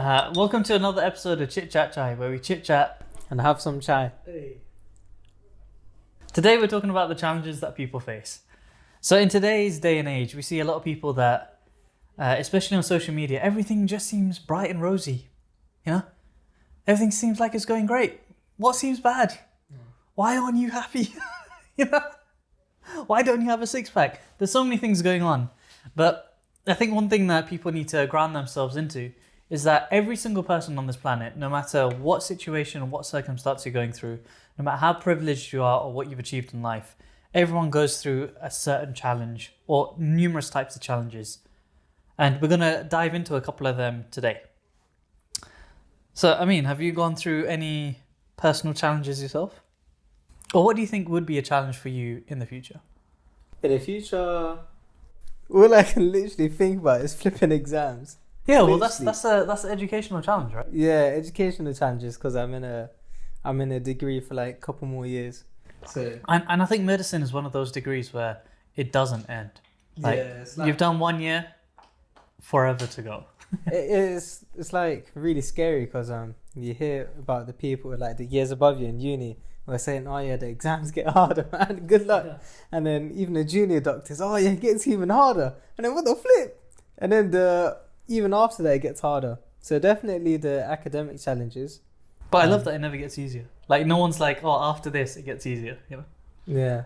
Welcome to another episode of ChitChatChai, where we chit chat. And have some chai. Today we're talking about the challenges that people face. So in today's day and age, we see a lot of people that, especially on social media, everything just seems bright and rosy. You know, everything seems like it's going great. What seems bad? Why aren't you happy? You know, why don't you have a six-pack? There's so many things going on, but I think one thing that people need to ground themselves into is that every single person on this planet, no matter what situation or what circumstance you're going through, no matter how privileged you are or what you've achieved in life, everyone goes through a certain challenge or numerous types of challenges. And we're going to dive into a couple of them today. So, Amin, have you gone through any personal challenges yourself? Or what do you think would be a challenge for you in the future? In the future, all I can literally think about is flipping exams. Yeah, well, that's an educational challenge, right? Yeah, educational challenges because I'm in a degree for like a couple more years. So and I think medicine is one of those degrees where it doesn't end. it's You've done 1 year, forever to go. it's like really scary because you hear about the people like the years above you in uni who are saying, oh yeah, the exams get harder, man, good luck. Yeah. And then even the junior doctors, oh yeah, it gets even harder. And then what the flip? And then even after that, it gets harder. So definitely the academic challenges. But I love that it never gets easier. Like no one's like, oh, after this, it gets easier. You know? Yeah.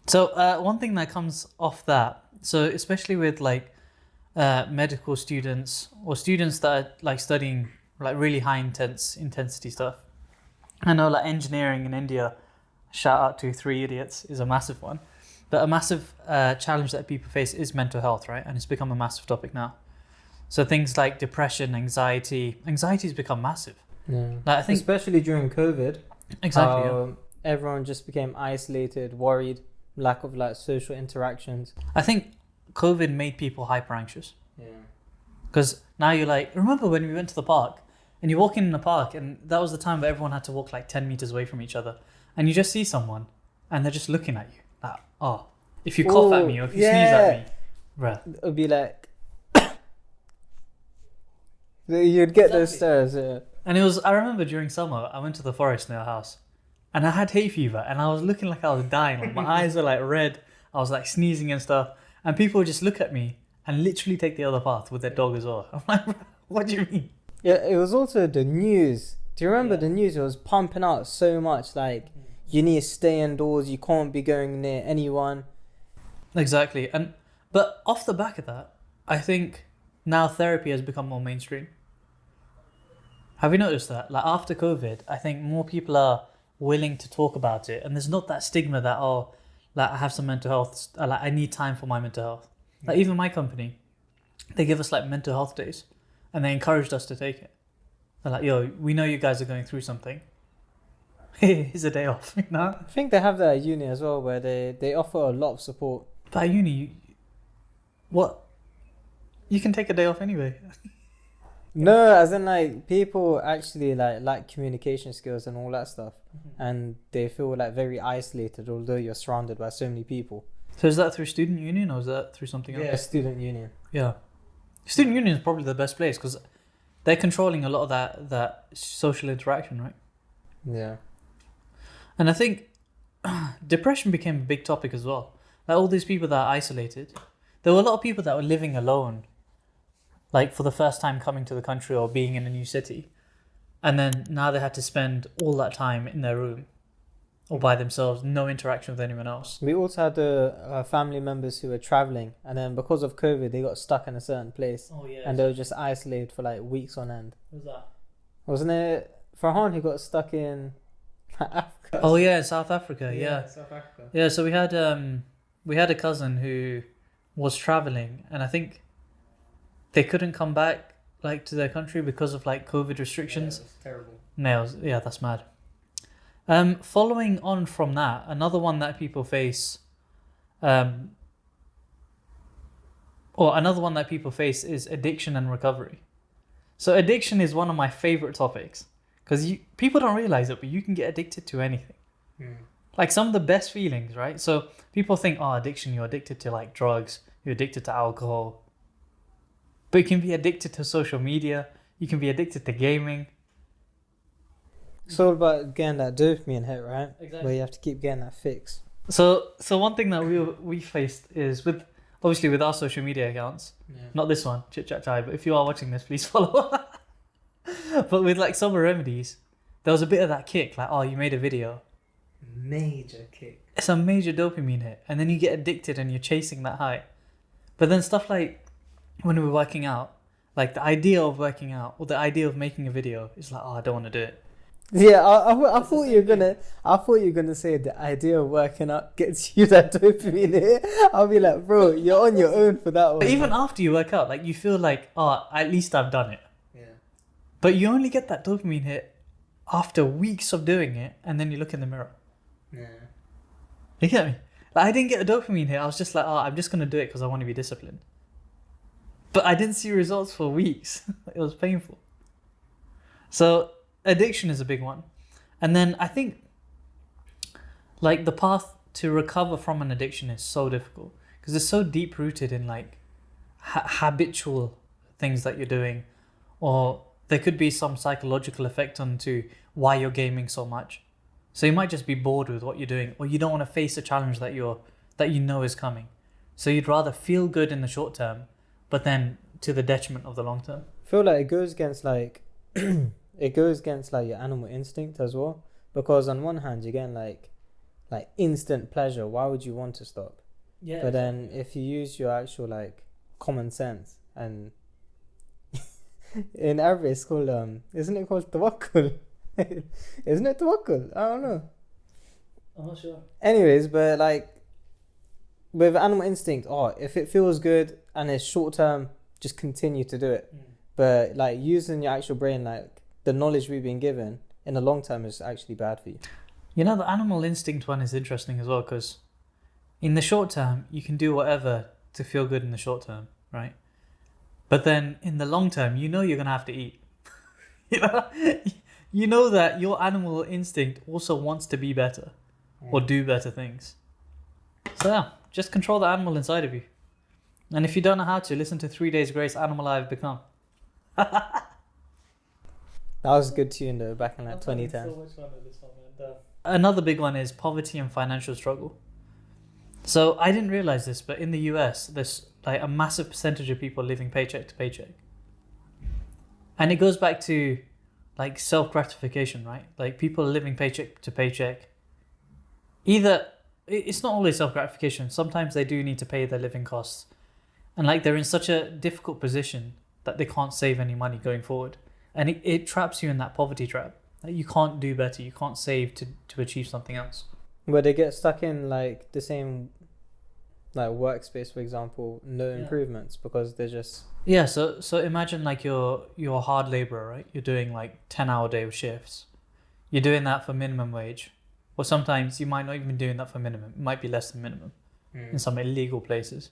So one thing that comes off that, so especially with like medical students or students that are like studying like really high intensity stuff. I know like engineering in India, shout out to 3 idiots, is a massive one. But a massive challenge that people face is mental health, right? And it's become a massive topic now. So things like depression, anxiety has become massive. Yeah. Like, I think especially during COVID. Exactly. Everyone just became isolated, worried, lack of like social interactions. I think COVID made people hyper anxious. Yeah. Because now you're like, remember when we went to the park and you're walking in the park and that was the time where everyone had to walk like 10 meters away from each other and you just see someone and they're just looking at you. Like, oh, if you cough at me or if you sneeze at me, bruh. It would be like, you'd get those stares. Yeah. And I remember during summer, I went to the forest near our house and I had hay fever and I was looking like I was dying. Like my eyes were like red. I was like sneezing and stuff. And people would just look at me and literally take the other path with their dog as well. I'm like, what do you mean? Yeah, it was also the news. Do you remember the news? It was pumping out so much like you need to stay indoors. You can't be going near anyone. Exactly. But off the back of that, I think now therapy has become more mainstream. Have you noticed that? Like after COVID, I think more people are willing to talk about it, and there's not that stigma that like I have some mental health, like I need time for my mental health. Like even my company, they give us like mental health days, and they encouraged us to take it. They're like, yo, we know you guys are going through something. Here's a day off. You know? I think they have that at uni as well, where they offer a lot of support. But at uni, what? You can take a day off anyway. No, as in like people actually like communication skills and all that stuff, and they feel like very isolated although you're surrounded by so many people. So is that through student union or is that through something else? Yeah, student union. Yeah, student union is probably the best place because they're controlling a lot of that social interaction, right? Yeah, and I think depression became a big topic as well. Like all these people that are isolated, there were a lot of people that were living alone. Like for the first time coming to the country or being in a new city. And then now they had to spend all that time in their room or by themselves, no interaction with anyone else. We also had the family members who were traveling, and then because of COVID, they got stuck in a certain place. Oh yeah. And they were just isolated for like weeks on end. What was that? Wasn't it Farhan who got stuck in Africa? Oh yeah, South Africa, yeah. South Africa. Yeah, so we had a cousin who was traveling and I think they couldn't come back like to their country because of like COVID restrictions. Yeah, it was terrible. No, that's mad. Following on from that, another one that people face, is addiction and recovery. So addiction is one of my favorite topics because people don't realize it, but you can get addicted to anything. Like some of the best feelings, right? So people think, oh, addiction, you're addicted to like drugs, you're addicted to alcohol. But you can be addicted to social media. You can be addicted to gaming. It's all about getting that dopamine hit, right? Exactly. Where you have to keep getting that fix. So one thing that we faced is with our social media accounts. Yeah. Not this one, ChitChatChai, but if you are watching this, please follow. But with like Summer Remedies, there was a bit of that kick, like, oh, you made a video. Major kick. It's a major dopamine hit, and then you get addicted and you're chasing that high. But then stuff like when we were working out, like the idea of working out or the idea of making a video is like, oh, I don't want to do it. Yeah, I thought you were gonna say the idea of working out gets you that dopamine hit. I'll be like, bro, you're on your own for that one. But even after you work out, like you feel like, oh, at least I've done it. Yeah. But you only get that dopamine hit after weeks of doing it, and then you look in the mirror. Yeah. You get me? Like, I didn't get a dopamine hit. I was just like, oh, I'm just gonna do it because I want to be disciplined. But I didn't see results for weeks. It was painful. So addiction is a big one. And then I think like the path to recover from an addiction is so difficult because it's so deep rooted in like habitual things that you're doing, or there could be some psychological effect onto why you're gaming so much. So you might just be bored with what you're doing, or you don't want to face a challenge that you know is coming. So you'd rather feel good in the short term, but then to the detriment of the long term. I feel like it goes against like your animal instinct as well, because on one hand you're getting like instant pleasure. Why would you want to stop? Yeah. But then if you use your actual like common sense, and in Arabic it's called isn't it called tawakkul? Isn't it tawakkul? I don't know. I'm not sure. Anyways, but like with animal instinct, if it feels good and it's short term, just continue to do it. But like using your actual brain, like the knowledge we've been given, in the long term is actually bad for you. You know, the animal instinct one is interesting as well, because in the short term you can do whatever to feel good in the short term, right? But then in the long term, you know you're gonna have to eat. You know that your animal instinct also wants to be better or do better things. So yeah, just control the animal inside of you. And if you don't know how to, listen to 3 Days Grace, Animal I Have Become. That was good tune though, back in like 2010. Another big one is poverty and financial struggle. So I didn't realize this, but in the US, there's like a massive percentage of people living paycheck to paycheck. And it goes back to like self-gratification, right? Like people are living paycheck to paycheck. Either, it's not always self-gratification. Sometimes they do need to pay their living costs. And like they're in such a difficult position that they can't save any money going forward. And it traps you in that poverty trap. Like you can't do better. You can't save to achieve something else. Where they get stuck in like the same like workspace, for example, no improvements because they're just... Yeah, so imagine like you're a hard laborer, right? You're doing like 10-hour day shifts. You're doing that for minimum wage. Or sometimes you might not even be doing that for minimum. It might be less than minimum in some illegal places.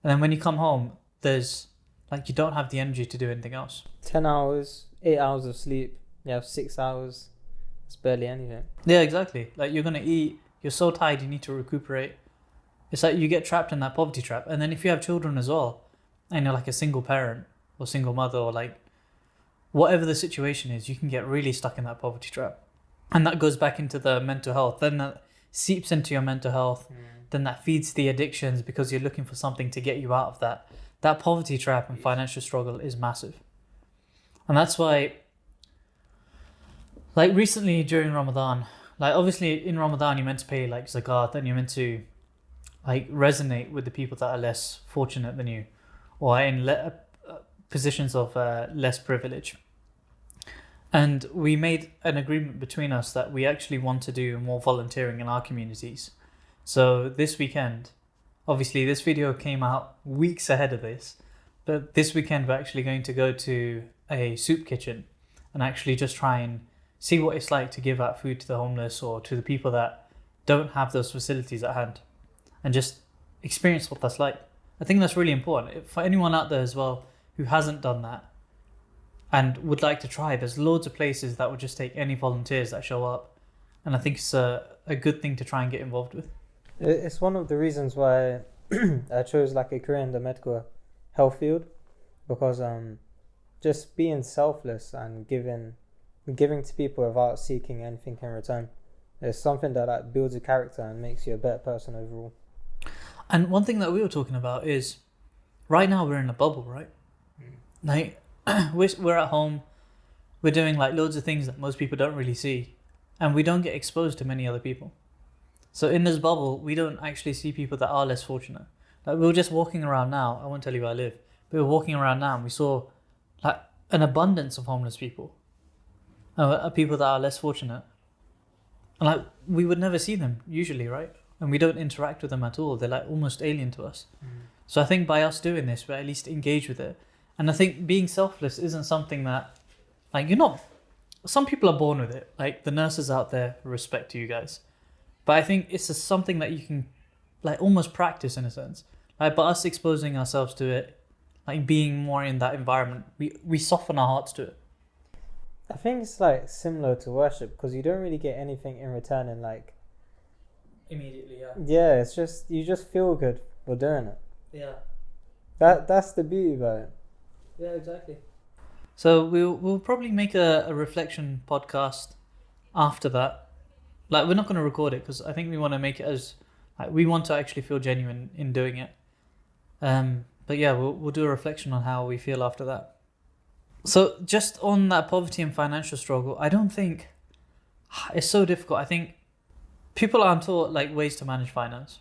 And then when you come home, there's like you don't have the energy to do anything else. 10 hours, 8 hours of sleep. You have 6 hours. It's barely anything. Yeah, exactly. Like you're going to eat. You're so tired, you need to recuperate. It's like you get trapped in that poverty trap. And then if you have children as well, and you're like a single parent or single mother or like whatever the situation is, you can get really stuck in that poverty trap. And that goes back into the mental health. Then that seeps into your mental health. Then that feeds the addictions because you're looking for something to get you out of that. That poverty trap and financial struggle is massive. And that's why, like recently during Ramadan, like obviously in Ramadan you're meant to pay like zakat, and you're meant to like resonate with the people that are less fortunate than you, or in positions of less privilege. And we made an agreement between us that we actually want to do more volunteering in our communities. So this weekend, obviously this video came out weeks ahead of this, but this weekend we're actually going to go to a soup kitchen and actually just try and see what it's like to give out food to the homeless or to the people that don't have those facilities at hand, and just experience what that's like. I think that's really important. For anyone out there as well who hasn't done that and would like to try, there's loads of places that would just take any volunteers that show up. And I think it's a good thing to try and get involved with. It's one of the reasons why I chose like a career in the medical health field, because just being selfless and giving to people without seeking anything in return. It's something that builds a character and makes you a better person overall. And one thing that we were talking about is, right now we're in a bubble, right? Like, we're at home, we're doing like loads of things that most people don't really see, and we don't get exposed to many other people. So in this bubble, we don't actually see people that are less fortunate. Like, we were just walking around now. I won't tell you where I live, but we were walking around now and we saw like an abundance of homeless people, people that are less fortunate. And like, we would never see them usually, right? And we don't interact with them at all. They're like almost alien to us. So I think by us doing this, we're at least engage with it. And I think being selfless isn't something that, like, you're not, some people are born with it. Like the nurses out there, respect to you guys. But I think it's just something that you can like almost practice in a sense. Like by us exposing ourselves to it, like being more in that environment, we soften our hearts to it. I think it's like similar to worship because you don't really get anything in return and like Immediately, yeah. yeah, it's just you just feel good for doing it. Yeah. That's the beauty about it. Yeah, exactly. So we'll probably make a reflection podcast after that. Like, we're not going to record it because I think we want to make it as like, we want to actually feel genuine in doing it. But yeah, we'll do a reflection on how we feel after that. So just on that poverty and financial struggle, I don't think it's so difficult. I think people aren't taught like ways to manage finance.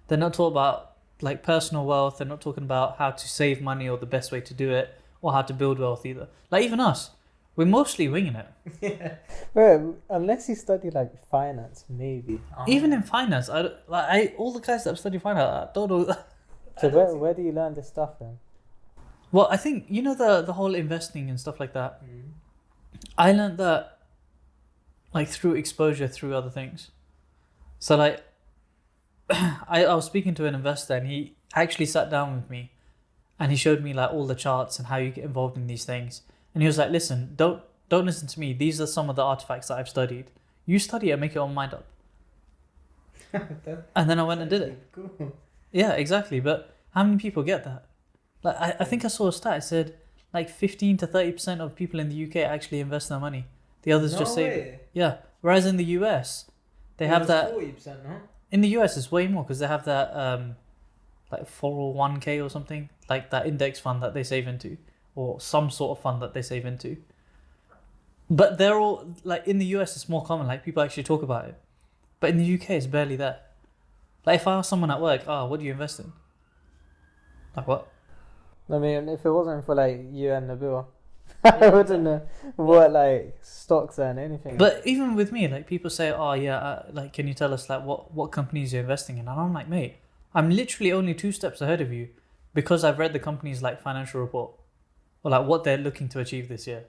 They're not taught about like personal wealth. They're not talking about how to save money or the best way to do it or how to build wealth either. Like even us, we're mostly winging it. Yeah, but unless you study like finance, maybe. Even in finance, all the guys that have studied finance, I don't know. So where do you learn this stuff then? Well, I think you know the whole investing and stuff like that. I learned that like through exposure through other things. So like I was speaking to an investor and he actually sat down with me and he showed me like all the charts and how you get involved in these things. And he was like, listen, don't listen to me. These are some of the artifacts that I've studied. You study it and make your own mind up. And then I went and did it. Cool. Yeah, exactly. But how many people get that? Like I think I saw a stat. It said like 15 to 30% of people in the UK actually invest their money. The others just save it. Yeah. Whereas in the US, they have that. 40%, no? In the US, it's way more because they have that like 401k or something, like that index fund that they save into, or some sort of fund that they save into. But they're all like in the US, it's more common. Like people actually talk about it, but in the UK, it's barely there. Like if I ask someone at work, what do you invest in? Like what? I mean, if it wasn't for like you and Nabil, I wouldn't know what like stocks and anything. But even with me, like people say, like can you tell us like what companies you're investing in? And I'm like, mate, I'm literally only 2 steps ahead of you because I've read the company's like financial report or like what they're looking to achieve this year.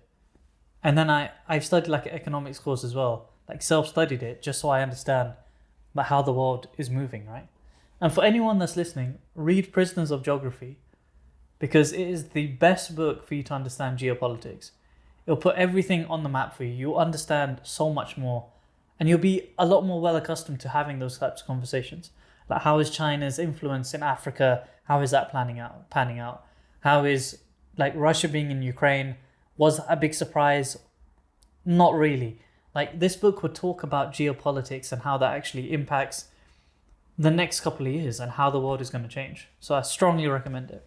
And then I've studied like an economics course as well, like self-studied it just so I understand like how the world is moving, right? And for anyone that's listening, read Prisoners of Geography because it is the best book for you to understand geopolitics. It'll put everything on the map for you. You'll understand so much more and you'll be a lot more well accustomed to having those types of conversations. Like how is China's influence in Africa? How is that panning out? How is like Russia being in Ukraine? Was that a big surprise? Not really. Like this book would talk about geopolitics and how that actually impacts the next couple of years and how the world is going to change. So I strongly recommend it.